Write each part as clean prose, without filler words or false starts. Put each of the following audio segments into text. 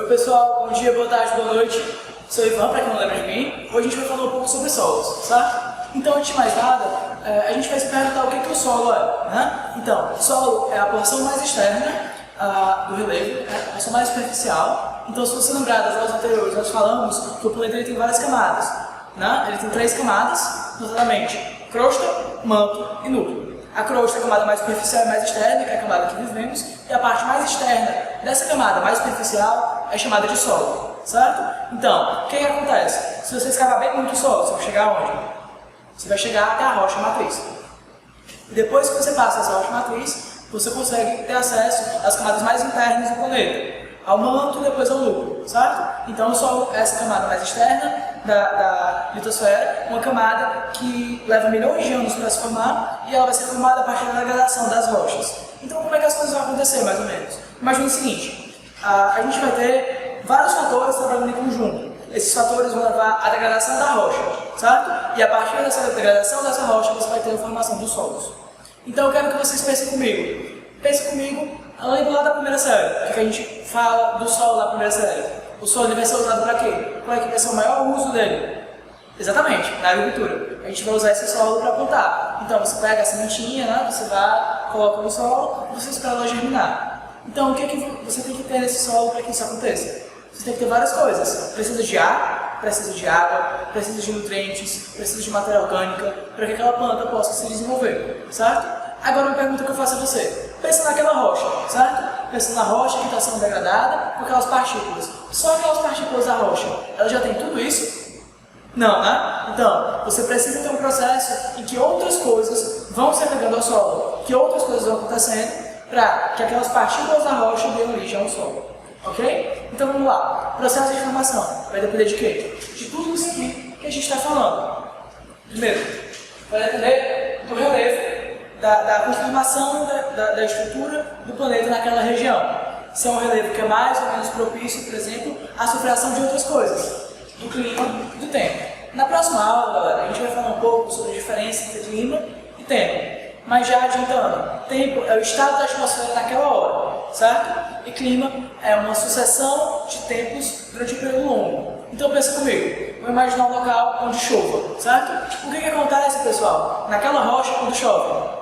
Oi pessoal, bom dia, boa tarde, boa noite. Sou o Ivan, para quem não lembra de mim. Hoje a gente vai falar um pouco sobre solos, certo? Então, antes de mais nada, a gente vai se perguntar o que o solo é, né? Então, o solo é a porção mais externa do relevo, a porção mais superficial. Então, se você lembrar das aulas anteriores, nós falamos que o planeta tem várias camadas, né? Ele tem 3 camadas, notadamente crosta, manto e núcleo. A crosta é a camada mais superficial e mais externa, que é a camada que vivemos, e a parte mais externa dessa camada mais superficial é chamada de solo, certo? Então, o que acontece? Se você escavar bem muito o solo, você vai chegar aonde? Você vai chegar até a rocha matriz. E depois que você passa essa rocha matriz, você consegue ter acesso às camadas mais internas do planeta, ao manto e depois ao núcleo, certo? Então, o solo é essa camada mais externa da litosfera, uma camada que leva milhões de anos para se formar e ela vai ser formada a partir da degradação das rochas. Então, como é que as coisas vão acontecer, mais ou menos? Imagina o seguinte, a gente vai ter vários fatores trabalhando em conjunto. Esses fatores vão levar à degradação da rocha, certo? E a partir dessa degradação dessa rocha, você vai ter a formação dos solos. Então, eu quero que vocês pensem comigo. Pensem comigo, lembra lá da primeira série, que a gente fala do solo na primeira série. O solo vai ser usado para quê? Qual é que vai ser o maior uso dele? Exatamente, na agricultura. A gente vai usar esse solo para plantar. Então, você pega a sementinha, né? Você vai, coloca no solo e você espera ela germinar. Então, o que você tem que ter nesse solo para que isso aconteça? Você tem que ter várias coisas. Precisa de ar, precisa de água, precisa de nutrientes, precisa de matéria orgânica para que aquela planta possa se desenvolver, certo? Agora, uma pergunta que eu faço a você. Pensa naquela rocha, certo? Pensa na rocha que está sendo degradada com aquelas partículas. Só aquelas partículas da rocha, ela já tem tudo isso? Não, né? Então, você precisa ter um processo em que outras coisas vão se agregando ao solo, que outras coisas vão acontecendo para que aquelas partículas da rocha deem origem ao solo. Ok? Então vamos lá. Processo de formação vai depender de quê? De tudo isso aqui que a gente está falando. Primeiro, vai depender do relevo, da conformação da estrutura do planeta naquela região. Se é um relevo que é mais ou menos propício, por exemplo, à sofrer ação de outras coisas, do clima e do tempo. Na próxima aula, galera, a gente vai falar um pouco sobre a diferença entre clima e tempo. Mas já adiantando, tempo é o estado da atmosfera naquela hora, certo? E clima é uma sucessão de tempos durante um período longo. Então pensa comigo, vou imaginar um local onde chova, certo? O que acontece, pessoal? Naquela rocha, quando chove,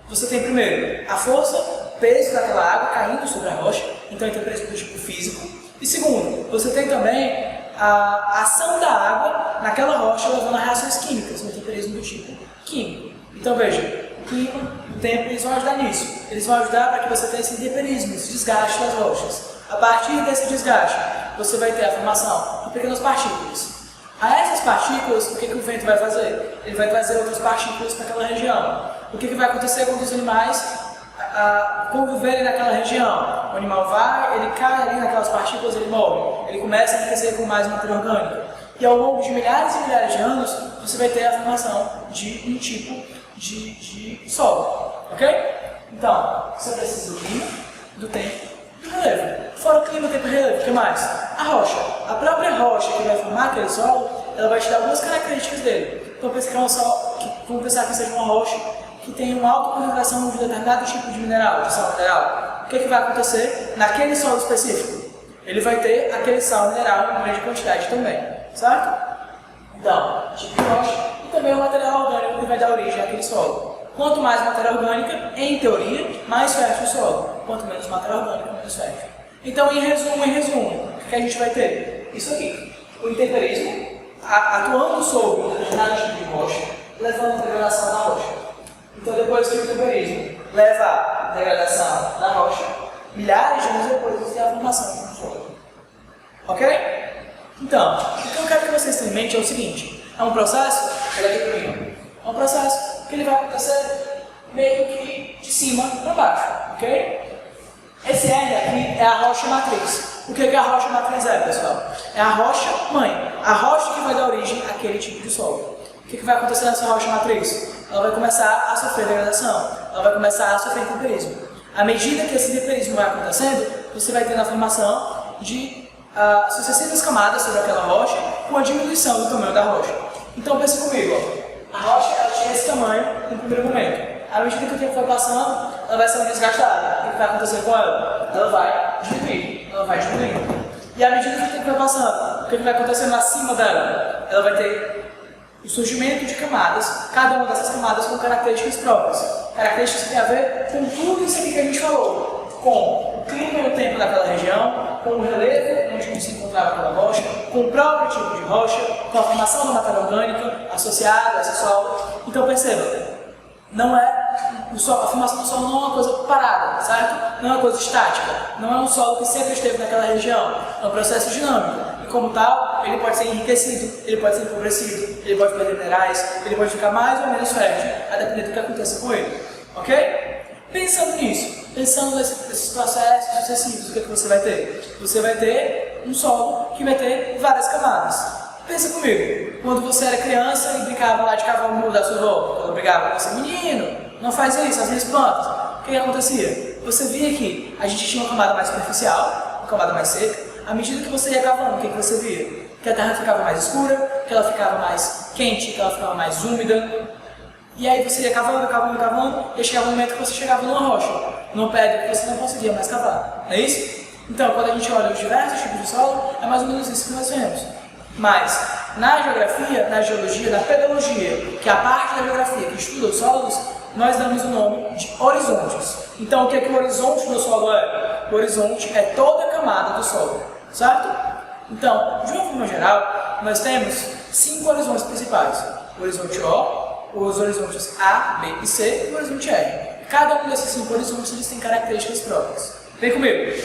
você tem primeiro a força, peso daquela água caindo sobre a rocha, então tem peso do tipo físico. E segundo, você tem também a ação da água naquela rocha levando a reações químicas, um temperismo do tipo químico. Então veja, o clima, o tempo, eles vão ajudar nisso. Eles vão ajudar para que você tenha esse temperismo, esse desgaste das rochas. A partir desse desgaste, você vai ter a formação de pequenas partículas. A essas partículas, o que o vento vai fazer? Ele vai trazer outras partículas para aquela região. O que vai acontecer quando os animais conviverem naquela região? O animal vai, ele cai ali naquelas partículas, ele morre. Ele começa a enriquecer com mais matéria orgânica. E ao longo de milhares e milhares de anos, você vai ter a formação de um tipo de solo. Ok? Então, você precisa do clima, do tempo e do relevo. Fora o clima, tempo e relevo, o que mais? A rocha. A própria rocha que vai formar aquele solo, ela vai te dar algumas características dele. Então, pensa que é um solo, vamos pensar que seja uma rocha que tem uma alta concentração de determinado tipo de mineral, de sal mineral. O que vai acontecer naquele solo específico? Ele vai ter aquele sal mineral em grande quantidade também, certo? Então, tipo de rocha e também o material orgânico que vai dar origem àquele solo. Quanto mais matéria orgânica, em teoria, mais fértil o solo. Quanto menos matéria orgânica, menos fértil. Então, em resumo, o que a gente vai ter? Isso aqui, o intemperismo, atuando sobre um determinado tipo de rocha, levando a degradação da rocha. Então, depois que o intemperismo leva à degradação da rocha, milhares de anos depois você tem a formação do solo. Ok? Então, o que eu quero que vocês tenham em mente é o seguinte: é um processo, é um processo que ele vai acontecer meio que de cima para baixo, ok? Esse R aqui é a rocha matriz. O que a rocha matriz é, pessoal? É a rocha mãe, a rocha que vai dar origem àquele tipo de solo. O que vai acontecer nessa rocha matriz? Ela vai começar a sofrer degradação, ela vai começar a sofrer temperismo. À medida que esse temperismo vai acontecendo, você vai ter a formação de sucessivas camadas sobre aquela rocha com a diminuição do tamanho da rocha. Então pense comigo, ó. A rocha ela tinha esse tamanho no primeiro momento. À medida que o tempo vai passando, ela vai sendo desgastada. O que vai acontecer com ela? Ela vai diminuindo, ela vai diminuindo. E à medida que o tempo vai passando, o que vai acontecendo acima dela? Ela vai ter o surgimento de camadas, cada uma dessas camadas com características próprias. Características que têm a ver com tudo isso aqui que a gente falou. Com o clima e o tempo daquela região, com o relevo onde se encontrava aquela rocha, com o próprio tipo de rocha, com a formação da matéria orgânica associada a esse solo. Então perceba, não é a formação do solo não é uma coisa parada, certo? Não é uma coisa estática, não é um solo que sempre esteve naquela região, é um processo dinâmico. E como tal, ele pode ser enriquecido, ele pode ser empobrecido, ele pode perder minerais, ele pode ficar mais ou menos fértil, a depender do que aconteça com ele, ok? Pensando nisso, pensando nesses processos sucessivos, o que você vai ter? Você vai ter um solo que vai ter várias camadas. Pensa comigo, quando você era criança e brincava lá de cavar o muro da sua avó, quando brigava com você, menino, não faz isso, as minhas plantas. O que acontecia? Você via que a gente tinha uma camada mais superficial, uma camada mais seca. À medida que você ia cavando, o que você via? Que a terra ficava mais escura, que ela ficava mais quente, que ela ficava mais úmida. E aí você ia cavando, cavando, cavando, e chegava um momento que você chegava numa rocha, numa pedra que você não conseguia mais cavar. Não é isso? Então, quando a gente olha os diversos tipos de solo, é mais ou menos isso que nós vemos. Mas, na geografia, na geologia, na pedologia, que é a parte da geografia que estuda os solos, nós damos o nome de horizontes. Então, o que é que o horizonte do solo é? O horizonte é toda a camada do solo, certo? Então, de uma forma geral, nós temos 5 horizontes principais. O horizonte O, os horizontes A, B e C e o horizonte R. Cada um desses 5 horizontes eles tem características próprias. Vem comigo.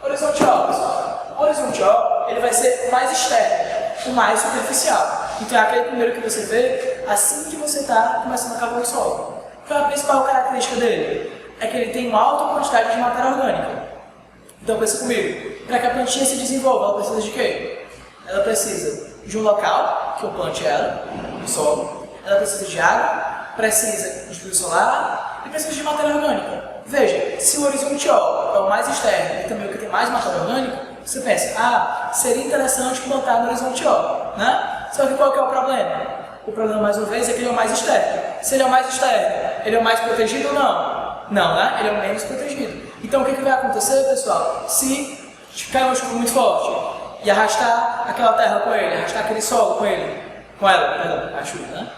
Horizonte O, pessoal. O horizonte O ele vai ser o mais externo, o mais superficial. Então é aquele primeiro que você vê assim que você está começando a cavar o solo. Qual é a principal característica dele? É que ele tem uma alta quantidade de matéria orgânica. Então pensa comigo. Para que a plantinha se desenvolva, ela precisa de quê? Ela precisa de um local que eu plante ela, no solo. Ela precisa de água, precisa de luz solar e precisa de matéria orgânica. Veja, se o horizonte O é o mais externo e também o que tem mais matéria orgânica, você pensa, seria interessante plantar no horizonte O, né? Só que qual que é o problema? O problema, mais uma vez, é que ele é o mais externo. Se ele é o mais externo, ele é o mais protegido ou não? Não, né? Ele é o menos protegido. Então o que vai acontecer, pessoal? Se cair uma chuva muito forte e arrastar aquela terra com ele, arrastar aquele solo com ela, a chuva, né?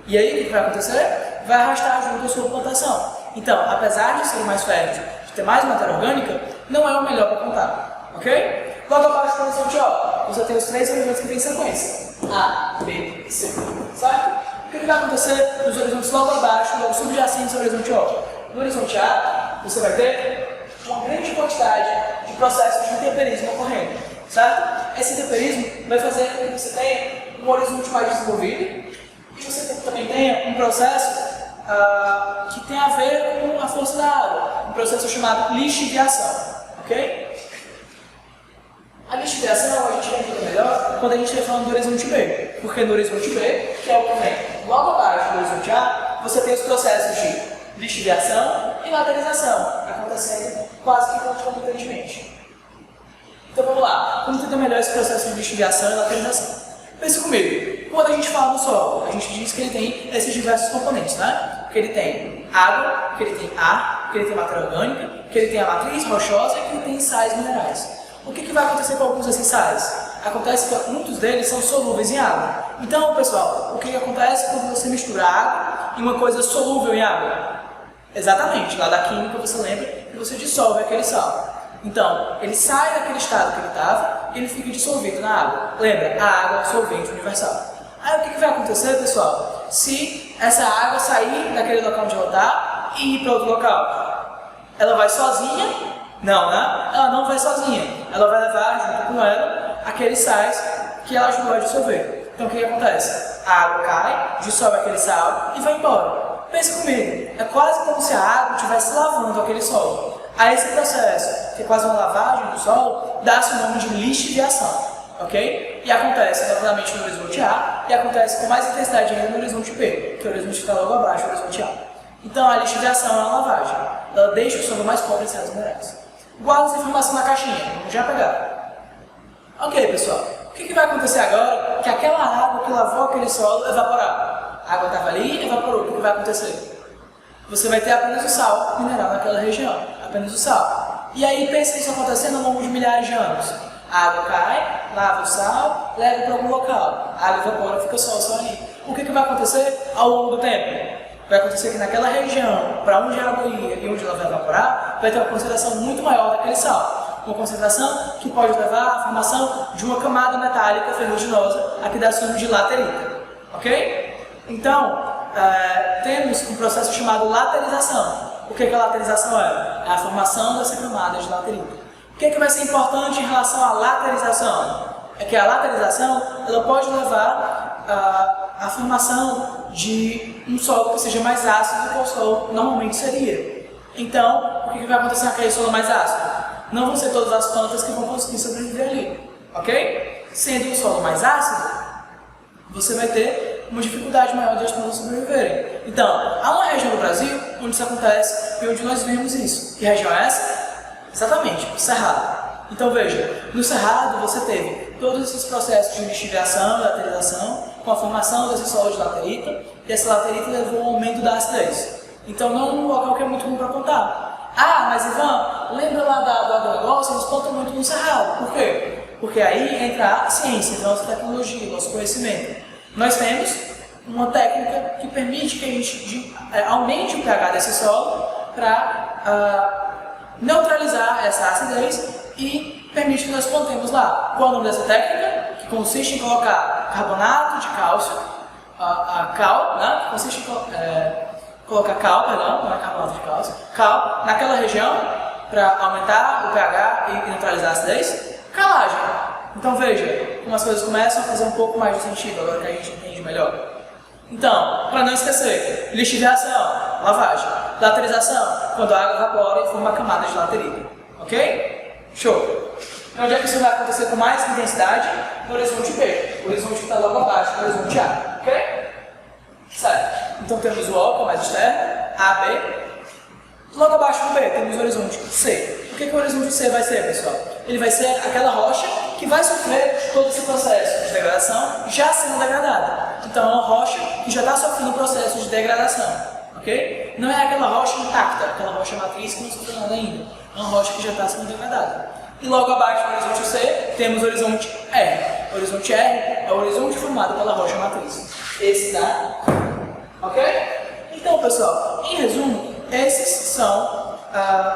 E aí, o que vai acontecer? Vai arrastar junto a sua plantação. Então, apesar de ser mais fértil, de ter mais matéria orgânica, não é o melhor para plantar, ok? Logo abaixo do horizonte O, você tem os 3 horizontes que tem sequência. A, B e C, certo? O que vai acontecer nos horizontes logo abaixo, logo subjacentes ao horizonte O? No horizonte A, você vai ter uma grande quantidade de processos de temperismo ocorrendo, certo? Esse temperismo vai fazer com que você tenha um horizonte mais desenvolvido, e você também tem um processo que tem a ver com a força da água, um processo chamado lixiviação, ok? A lixiviação a gente vai entender melhor quando a gente estiver falando do horizonte B, porque no horizonte B, que é o que vem logo abaixo do horizonte A, você tem os processos de lixiviação e laterização acontecendo quase que concomitantemente. Então vamos lá, vamos entender melhor esse processo de lixiviação e laterização. Pensa comigo, quando a gente fala do solo, a gente diz que ele tem esses diversos componentes, né? Que ele tem água, que ele tem ar, que ele tem matéria orgânica, que ele tem a matriz rochosa e que ele tem sais minerais. O que vai acontecer com alguns desses sais? Acontece que muitos deles são solúveis em água. Então, pessoal, o que acontece quando você mistura água e uma coisa solúvel em água? Exatamente, lá da química você lembra que você dissolve aquele sal. Então, ele sai daquele estado que ele estava e ele fica dissolvido na água. Lembra? A água é o solvente universal. Aí o que vai acontecer, pessoal? Se essa água sair daquele local onde ela está e ir para outro local, ela vai sozinha? Não, né? Ela não vai sozinha. Ela vai levar junto com ela aqueles sais que ela ajudou a dissolver. Então o que acontece? A água cai, dissolve aquele sal e vai embora. Pensa comigo, é quase como se a água estivesse lavando aquele solo. A esse processo, que é quase uma lavagem do solo, dá-se o nome de lixiviação, ok? E acontece novamente no horizonte A e acontece com mais intensidade ainda no horizonte B, que é o horizonte que está logo abaixo do horizonte A. Então a lixiviação é uma lavagem, ela deixa o solo mais pobre em sais minerais. Guarda essa informação na caixinha, vamos já pegar. Ok, pessoal, o que vai acontecer agora? Que aquela água que lavou aquele solo evaporar. A água estava ali, evaporou, o que vai acontecer? Você vai ter apenas o sal mineral naquela região, apenas o sal. E aí pensa isso acontecendo ao longo de milhares de anos. A água cai, lava o sal, leva para algum local. A água evapora, fica só ali. O que vai acontecer ao longo do tempo? Vai acontecer que naquela região, para onde a água ia e onde ela vai evaporar, vai ter uma concentração muito maior daquele sal. Uma concentração que pode levar à formação de uma camada metálica ferruginosa, a que dá nome de laterita. Ok? Então, temos um processo chamado laterização. O que a laterização é? É a formação dessa camada de laterita. O que vai ser importante em relação à laterização? É que a laterização ela pode levar à formação de um solo que seja mais ácido do que o solo normalmente seria. Então, o que vai acontecer naquele solo mais ácido? Não vão ser todas as plantas que vão conseguir sobreviver ali, ok? Sendo um solo mais ácido, você vai ter uma dificuldade maior de as plantas sobreviverem. Então, há uma região do Brasil onde isso acontece e onde nós vemos isso. Que região é essa? Exatamente, o Cerrado. Então veja, no Cerrado você teve todos esses processos de lixiviação e laterização, com a formação desse solo de laterita, e essa laterita levou ao aumento da acidez. Então não é um local que é muito bom para plantar. Ah, mas Ivan, lembra lá do agronegócio? Eles plantam muito no Cerrado. Por quê? Porque aí entra a ciência, a nossa tecnologia, o nosso conhecimento. Nós temos uma técnica que permite que a gente aumente o pH desse solo para neutralizar essa acidez e permite que nós plantemos lá. Qual é o nome dessa técnica? Que consiste em colocar carbonato de cálcio, cal, né? Que consiste em colocar cal, perdão, não é carbonato de cálcio, cal naquela região para aumentar o pH e neutralizar a acidez. Calagem. Então veja como as coisas começam a fazer um pouco mais de sentido agora que a gente entende melhor. Então, para não esquecer, lixiviação, lavagem, laterização, quando a água evapora e forma a camada de laterita. Ok? Show! Então, onde é que isso vai acontecer com mais intensidade? No horizonte B. O horizonte que está logo abaixo do horizonte A. Ok? Certo. Então temos o O, que é o mais externo, A, B. Logo abaixo do B temos o horizonte C. O que o horizonte C vai ser, pessoal? Ele vai ser aquela rocha que vai sofrer todo esse processo de degradação já sendo degradada. Então é uma rocha que já está sofrendo o processo de degradação. Ok? Não é aquela rocha intacta, aquela rocha matriz que não sofreu nada ainda. É uma rocha que já está sendo degradada. E logo abaixo do horizonte C temos o horizonte R. O horizonte R é o horizonte formado pela rocha matriz. Esse dá. Ok? Então, pessoal, em resumo, esses são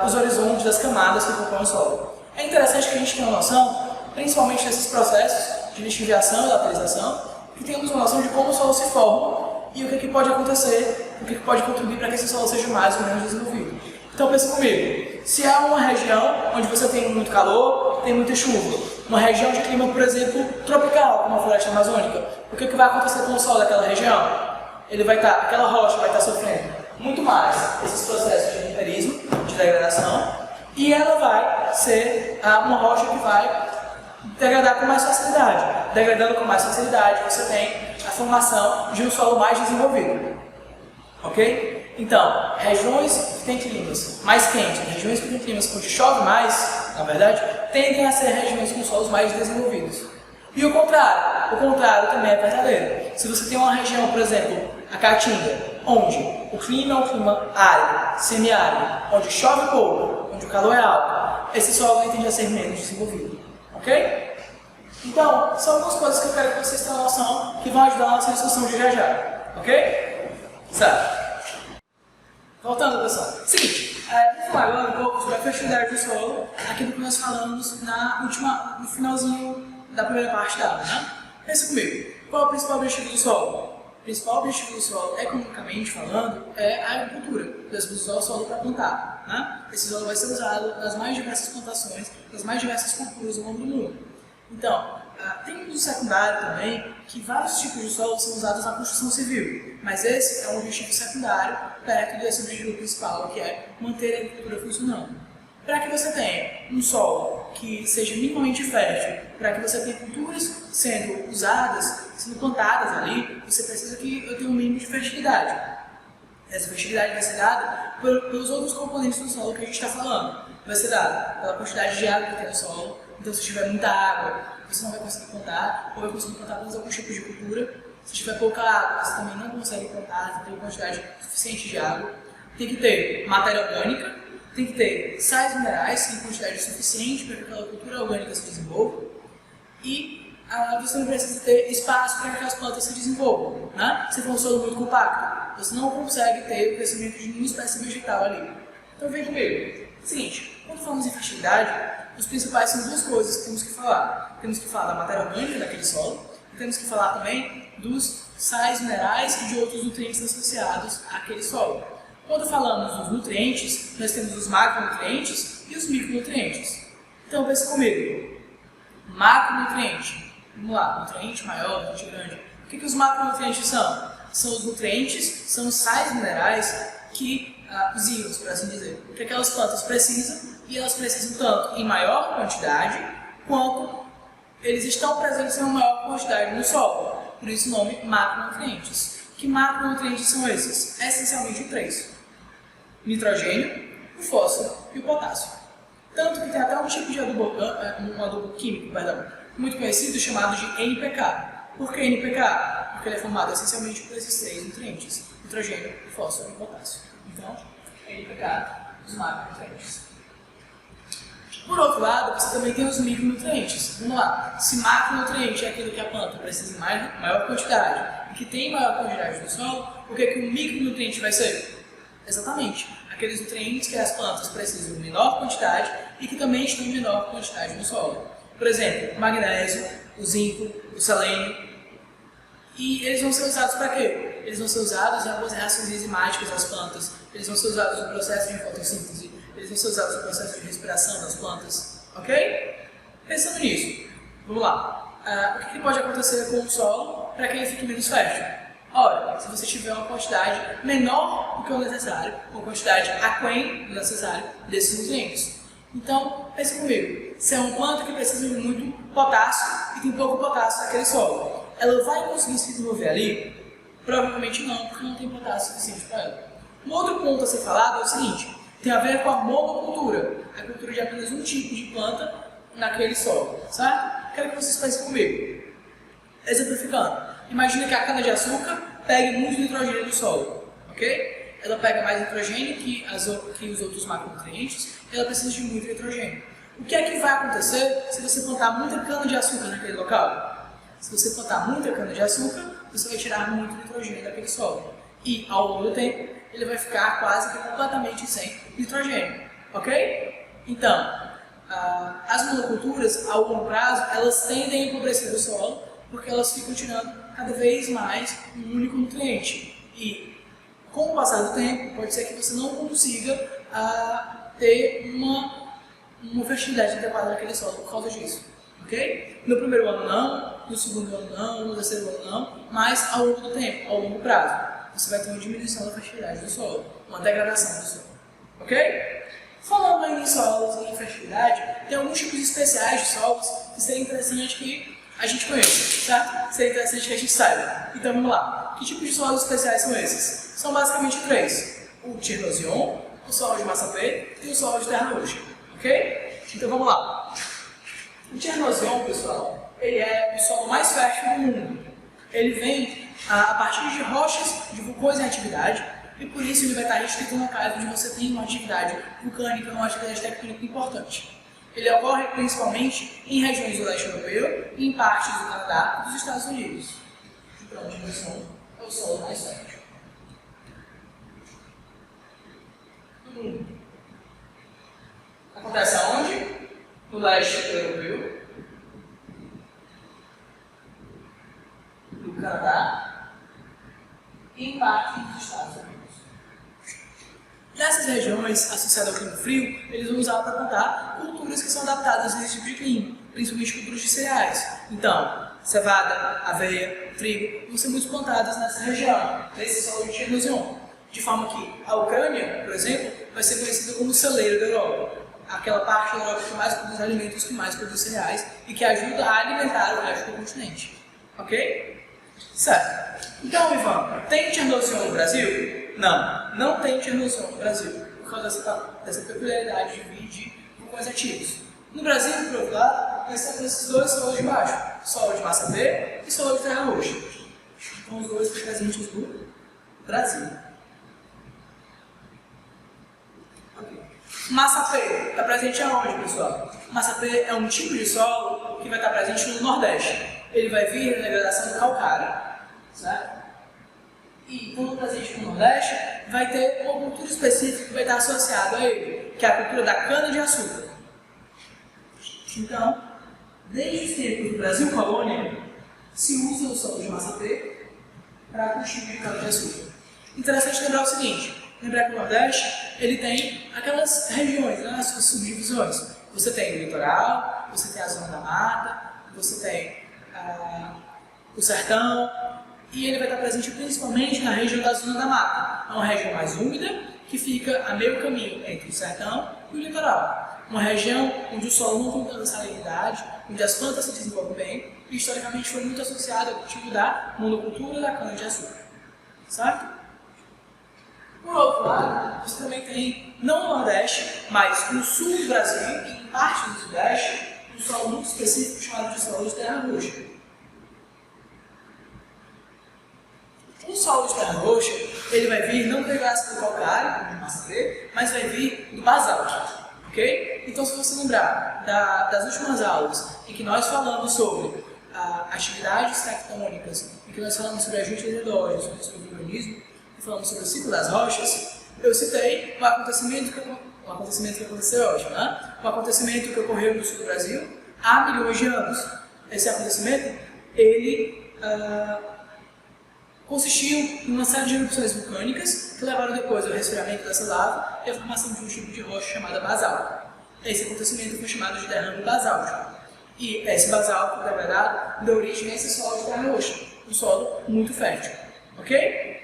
os horizontes das camadas que compõem o solo. É interessante que a gente tenha uma noção, principalmente desses processos de lixiviação e laterização, que tenhamos uma noção de como o solo se forma e o que pode acontecer, o que pode contribuir para que esse solo seja mais ou menos desenvolvido. Então pense comigo, se há uma região onde você tem muito calor, tem muita chuva, uma região de clima, por exemplo, tropical, como a floresta amazônica, o que vai acontecer com o solo daquela região? Aquela rocha vai estar sofrendo muito mais esses processos de empirismo, de degradação, e ela vai ser uma rocha que vai degradar com mais facilidade. Degradando com mais facilidade, você tem a formação de um solo mais desenvolvido. Ok? Então, regiões que têm climas mais quentes, regiões que têm climas onde chove mais, na verdade, tendem a ser regiões com solos mais desenvolvidos. E o contrário também é verdadeiro. Se você tem uma região, por exemplo, a Caatinga, onde o clima é um clima árido, semiárido, onde chove pouco, onde o calor é alto, esse solo tende a ser menos desenvolvido. Ok? Então, são algumas coisas que eu quero que vocês tenham noção que vão ajudar na nossa discussão de já. Ok? Certo. Voltando, pessoal. Seguinte, vamos falar agora um pouco sobre a fertilidade do solo, aquilo que nós falamos no finalzinho da primeira parte da aula, né? Pensa comigo, qual é o principal objetivo do solo? O principal objetivo do solo, economicamente falando, é a agricultura. Nós vamos usar o solo para plantar, né? Esse solo vai ser usado nas mais diversas plantações, nas mais diversas culturas ao longo do mundo. Então, tem um uso secundário também, que vários tipos de solo são usados na construção civil, mas esse é um objetivo secundário perto desse objetivo principal, que é manter a agricultura funcionando. Para que você tenha um solo que seja minimamente fértil, para que você tenha culturas sendo usadas, sendo plantadas ali, você precisa que eu tenha um mínimo de fertilidade. Essa fertilidade vai ser dada pelos outros componentes do solo que a gente está falando. Vai ser dada pela quantidade de água que tem no solo. Então, se tiver muita água, você não vai conseguir plantar, ou vai conseguir plantar apenas algum tipo de cultura. Se tiver pouca água, você também não consegue plantar, tem uma quantidade suficiente de água. Tem que ter matéria orgânica, tem que ter sais minerais em quantidade suficiente para que aquela cultura orgânica se desenvolva e você não precisa ter espaço para que as plantas se desenvolvam. Né? Se for um solo muito compacto, você não consegue ter o crescimento de nenhuma espécie vegetal ali. Então vem comigo. Seguinte, quando falamos em fertilidade, os principais são duas coisas que temos que falar. Temos que falar da matéria orgânica daquele solo e temos que falar também dos sais minerais e de outros nutrientes associados àquele solo. Quando falamos dos nutrientes, nós temos os macronutrientes e os micronutrientes. Então pense comigo. Macronutriente. Vamos lá, nutriente maior, nutriente grande. O que os macronutrientes são? São os nutrientes, são os sais minerais que os íons, por assim dizer, que aquelas plantas precisam, e elas precisam tanto em maior quantidade, quanto eles estão presentes em uma maior quantidade no solo. Por isso o nome macronutrientes. Que macronutrientes são esses? Essencialmente três: nitrogênio, o fósforo e o potássio. Tanto que tem até um tipo de adubo químico, muito conhecido, chamado de NPK. Por que NPK? Porque ele é formado essencialmente por esses três nutrientes: nitrogênio, fósforo e potássio. Então, NPK, os macronutrientes. Por outro lado, você também tem os micronutrientes. Vamos lá. Se macronutriente é aquilo que a planta precisa em maior quantidade e que tem maior quantidade no solo, o que o micronutriente vai ser? Exatamente. Aqueles nutrientes que as plantas precisam em menor quantidade e que também estão em menor quantidade no solo. Por exemplo, o magnésio, o zinco, o selênio. E eles vão ser usados para quê? Eles vão ser usados em algumas reações enzimáticas das plantas. Eles vão ser usados no processo de fotossíntese. Eles vão ser usados no processo de respiração das plantas. Ok? Pensando nisso, vamos lá. O que pode acontecer com o solo para que ele fique menos fértil? Ora, se você tiver uma quantidade menor do que o necessário, uma quantidade aquém do necessário desses nutrientes. Então, pense comigo. Se é uma planta que precisa de muito potássio e tem pouco potássio naquele solo, ela vai conseguir se desenvolver ali? Provavelmente não, porque não tem potássio suficiente para ela. Um outro ponto a ser falado é o seguinte: tem a ver com a monocultura, a cultura de apenas um tipo de planta naquele solo, certo? Quero que vocês pensem comigo. Exemplificando, imagina que a cana-de-açúcar pegue muito nitrogênio do solo, ok? Ela pega mais nitrogênio que os outros macronutrientes, e ela precisa de muito nitrogênio. O que é que vai acontecer se você plantar muita cana-de-açúcar naquele local? Se você plantar muita cana-de-açúcar, você vai tirar muito nitrogênio daquele solo. E, ao longo do tempo, ele vai ficar quase que completamente sem nitrogênio, ok? Então, as monoculturas, a longo prazo, elas tendem a empobrecer o solo, porque elas ficam tirando cada vez mais um único nutriente. E, com o passar do tempo, pode ser que você não consiga ter uma fertilidade adequada naquele solo por causa disso, ok? No primeiro ano não, no segundo ano não, no terceiro ano não, mas ao longo do tempo, ao longo prazo, você vai ter uma diminuição da fertilidade do solo, uma degradação do solo, ok? Falando aí em solos e em fertilidade, tem alguns tipos especiais de solos que seria interessante que a gente conheça, certo? Seria interessante que a gente saiba. Então vamos lá. Que tipos de solos especiais são esses? São basicamente três: o Chernozem, o solo de Massapê e o solo de terra roxa, ok? Então vamos lá. O Chernozem, pessoal, ele é o solo mais fértil do mundo. Ele vem a partir de rochas de vulcões em atividade, e por isso ele vai estar restrito em locais onde você tem uma atividade vulcânica, uma atividade tectônica importante. Ele ocorre principalmente em regiões do leste europeu e em partes do Canadá e dos Estados Unidos. Então, a dimensão é o solo mais fértil. Acontece aonde? No leste europeu, do Canadá e em parte dos Estados Unidos. Nessas regiões associadas ao clima frio, eles vão usar para plantar culturas que são adaptadas a esse tipo de clima, principalmente culturas de cereais. Então, cevada, aveia, trigo, vão ser muito plantadas nessa região, nesse solo de Chernozem. De forma que a Ucrânia, por exemplo, vai ser conhecida como o celeiro da Europa. Aquela parte da Europa que mais produz alimentos, que mais produz cereais e que ajuda a alimentar o resto do continente. Ok? Certo. Então, Ivan, tem Chernozem no Brasil? Não, não tem Chernozem no Brasil, por causa dessa peculiaridade de vir de vulcões ativos. No Brasil, por outro lado, nós temos esses dois solos de baixo, solo de Massapê e solo de terra roxa. Então, os dois presentes no Brasil. Ok. Massa P está presente aonde, pessoal? Massa P é um tipo de solo que vai estar presente no Nordeste. Ele vai vir na degradação do calcário, certo? E quando presente no Nordeste, vai ter uma cultura específica que vai estar associada a ele, que é a cultura da cana-de-açúcar. Então, desde os tempos do Brasil colônia, se usa o solo de Massa P para cultivo de cana-de-açúcar. Interessante lembrar o seguinte, lembrar que o Nordeste ele tem aquelas regiões, né, as suas subdivisões. Você tem o litoral, você tem a zona da mata, você tem o sertão, e ele vai estar presente principalmente na região da zona da mata. É uma região mais úmida, que fica a meio caminho entre o sertão e o litoral. Uma região onde o solo não tem tanta salinidade, onde as plantas se desenvolvem bem, e historicamente foi muito associado ao cultivo da monocultura da cana-de-açúcar. Certo? Por outro lado, você também tem, não no Nordeste, mas no sul do Brasil e em parte do Sudeste, um solo muito específico chamado de solo de terra roxa. O solo de terra roxa, ele vai vir não da degradação do calcário, como Massa P, mas vai vir do basalto, ok? Então, se você lembrar das últimas aulas em que nós falamos sobre atividades tectônicas, em que nós falamos sobre agentes endógenos, sobre o organismo, e falamos sobre o ciclo das rochas, eu citei um acontecimento que aconteceu hoje, né? Um acontecimento que ocorreu no sul do Brasil há milhões de anos. Esse acontecimento, ele consistiu em uma série de erupções vulcânicas que levaram depois ao resfriamento dessa lava e à formação de um tipo de rocha chamada basalto. Esse acontecimento foi chamado de derrame basáltico. E esse basalto, na verdade, deu origem a esse solo de terra roxa, um solo muito fértil. Ok?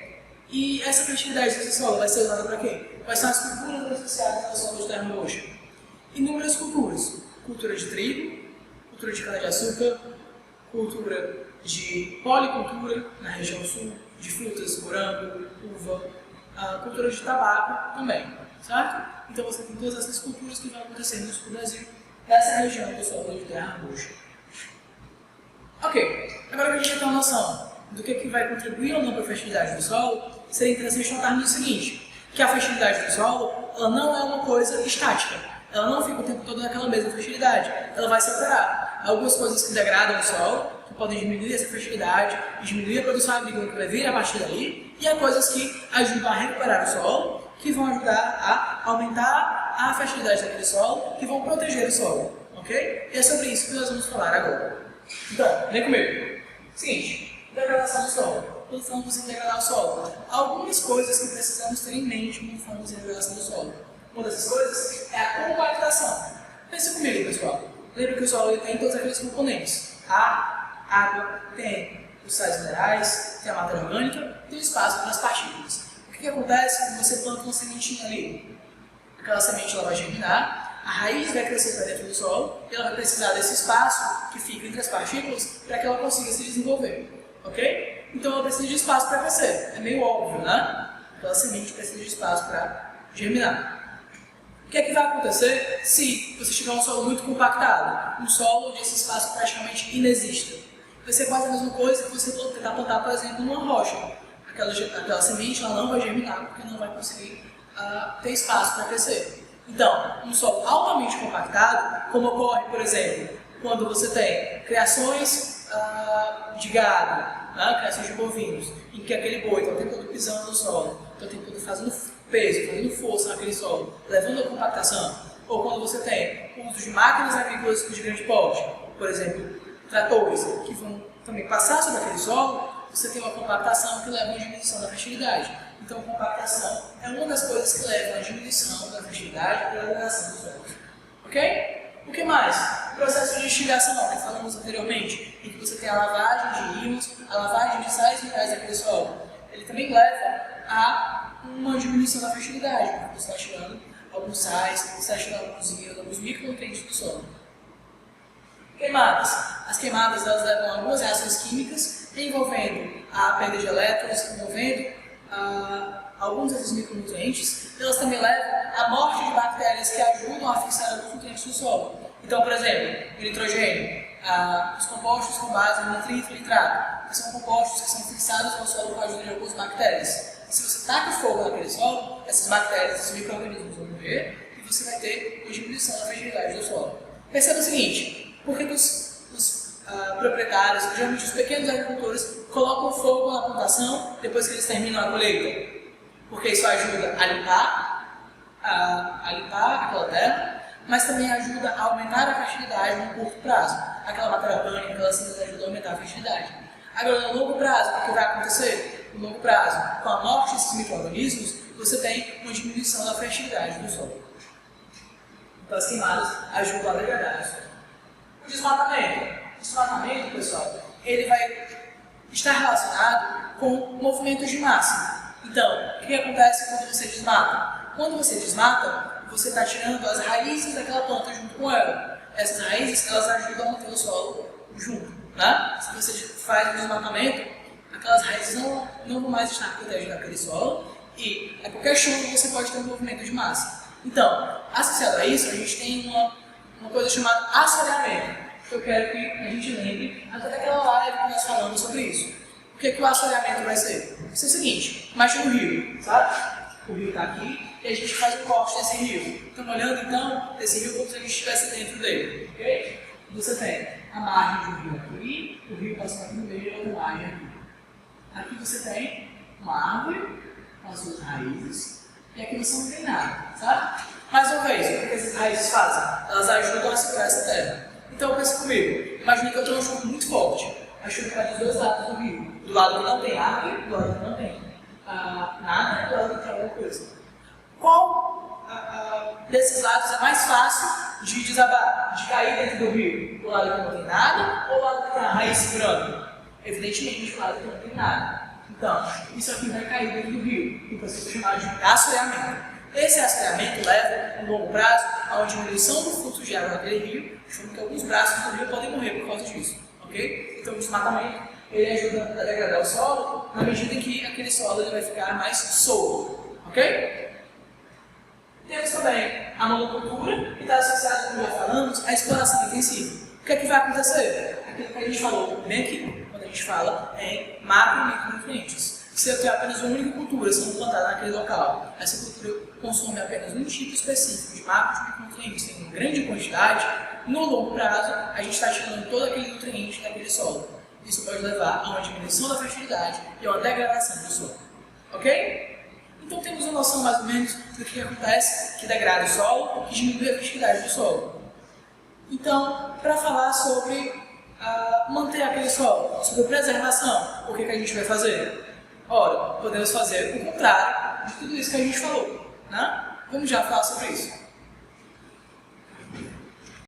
E essa fertilidade desse solo vai ser usada para quê? Quais são as culturas associadas ao solo de terra roxa? Inúmeras culturas. Cultura de trigo, cultura de cana-de-açúcar, cultura de policultura na região sul, de frutas, morango, uva, cultura de tabaco também, certo? Então você tem todas essas culturas que vão acontecer no sul do Brasil, nessa região do solo de terra roxa. Ok, agora que a gente já tem uma noção do que vai contribuir ou não para a fertilidade do solo, seria interessante notar no seguinte, que a fertilidade do solo ela não é uma coisa estática, ela não fica o tempo todo naquela mesma fertilidade, ela vai se alterar. Há algumas coisas que degradam o solo, que podem diminuir essa fertilidade, diminuir a produção agrícola que vai vir a partir daí, e há coisas que ajudam a recuperar o solo, que vão ajudar a aumentar a fertilidade daquele solo, que vão proteger o solo, ok? E é sobre isso que nós vamos falar agora. Então, vem comigo. Seguinte, degradação do solo. Quando falamos em degradar o solo, há algumas coisas que precisamos ter em mente quando falamos em degradação do solo. Uma dessas coisas é a compactação. Pense comigo, pessoal. Lembra que o solo tem todos aqueles componentes. A água, tem os sais minerais, tem a matéria orgânica, tem o espaço para as partículas. O que acontece quando você planta uma sementinha ali? Aquela semente ela vai germinar, a raiz vai crescer para dentro do solo e ela vai precisar desse espaço que fica entre as partículas para que ela consiga se desenvolver. Ok? Então ela precisa de espaço para crescer. É meio óbvio, né? Aquela semente precisa de espaço para germinar. O que é que vai acontecer se você tiver um solo muito compactado? Um solo onde esse espaço praticamente inexista. Vai ser quase a mesma coisa que você tentar plantar, por exemplo, numa rocha. Aquela semente ela não vai germinar porque não vai conseguir ter espaço para crescer. Então, um solo altamente compactado, como ocorre, por exemplo, quando você tem criações de gado, né, criações de bovinos, em que aquele boi está o tempo todo pisando no solo, está o tempo todo fazendo peso, fazendo força naquele solo, levando a compactação, ou quando você tem o uso de máquinas agrícolas de grande porte, por exemplo, tratores, que vão também passar sobre aquele solo, você tem uma compactação que leva a uma diminuição da fertilidade. Então, a compactação é uma das coisas que levam à diminuição da fertilidade e à degradação dos solos. Ok? O que mais? O processo de destilação, que falamos anteriormente, em que você tem a lavagem de íons, a lavagem de sais minerais daquele solo. Ele também leva a uma diminuição da fertilidade, porque você está tirando alguns sais, você está tirando alguns íons, alguns micronutrientes do solo. Queimadas. As queimadas elas levam a algumas reações químicas envolvendo a perda de elétrons, envolvendo alguns desses micronutrientes. Elas também levam à morte de bactérias que ajudam a fixar alguns nutrientes no solo. Então, por exemplo, o nitrogênio, os compostos com base no nitrito e nitrato, que são compostos que são fixados no solo com a ajuda de algumas bactérias. Se você taca fogo naquele solo, essas bactérias, esses micro-organismos vão morrer e você vai ter uma diminuição da fertilidade do solo. Perceba o seguinte, por que os proprietários, geralmente os pequenos agricultores, colocam fogo na plantação depois que eles terminam a colheita? Porque isso ajuda a limpar aquela terra, mas também ajuda a aumentar a fertilidade no curto prazo. Aquela matéria orgânica, aquelas cinzas ajudam a aumentar a fertilidade. Agora, no longo prazo, o que vai acontecer? No longo prazo, com a morte desses micro-organismos, você tem uma diminuição da fertilidade do solo. Então, as queimadas ajudam a degradar o solo. O desmatamento. O desmatamento, pessoal, ele vai estar relacionado com movimentos de massa. Então, o que acontece quando você desmata? Quando você desmata, você está tirando as raízes daquela planta junto com ela. Essas raízes, elas ajudam a manter o solo junto, né? Se você faz um desmatamento, aquelas raízes não vão mais estar protegendo aquele solo e a qualquer chuva você pode ter um movimento de massa. Então, associado a isso, a gente tem uma coisa chamada assoreamento, que eu quero que a gente lembre até daquela live que nós falamos sobre isso. O que o assoreamento vai ser? Vai ser o seguinte, imagina o rio, sabe? O rio está aqui e a gente faz um corte nesse rio. Estamos olhando então esse rio como se a gente estivesse dentro dele, ok? Você tem a margem do rio aqui, o rio passando aqui no meio e outra margem aqui. Aqui você tem uma árvore com as suas raízes e aqui você não tem nada, sabe? Mais uma vez, o que essas raízes fazem? Elas ajudam a segurar essa terra. Então pensa comigo, imagina que eu tenho uma chuva muito forte. A chuva cai dos dois lados do rio. Do lado que não tem árvore, do lado que não tem nada, do lado que tem alguma coisa. Qual desses lados é mais fácil de desabar, de cair dentro do rio? Do lado que não tem nada ou do lado que tem a raiz segurando? Evidentemente, do lado que não tem nada. Então, isso aqui vai cair dentro do rio, que pode ser chamado de assoreamento. Esse assoreamento leva, a longo prazo, a uma diminuição do fluxo de água naquele rio, de forma que alguns braços do rio podem morrer por causa disso. Ok? Então, o desmatamento ele ajuda a degradar o solo, na medida em que aquele solo ele vai ficar mais solto. Ok? Temos também a monocultura, que está associada, como já falamos, à exploração intensiva. O que é que vai acontecer? Aquilo que a gente falou bem aqui, quando a gente fala em macro e micronutrientes. Se eu tenho apenas uma única cultura sendo plantada naquele local, essa cultura consome apenas um tipo específico de macro e micronutrientes em grande quantidade, no longo prazo a gente está tirando todo aquele nutriente daquele solo. Isso pode levar a uma diminuição da fertilidade e a uma degradação do solo. Ok? Então temos uma noção mais ou menos do que acontece, que degrada o solo e diminui a fertilidade do solo. Então, para falar sobre manter aquele solo, sobre preservação, o que a gente vai fazer? Ora, podemos fazer o contrário de tudo isso que a gente falou, né? Vamos já falar sobre isso.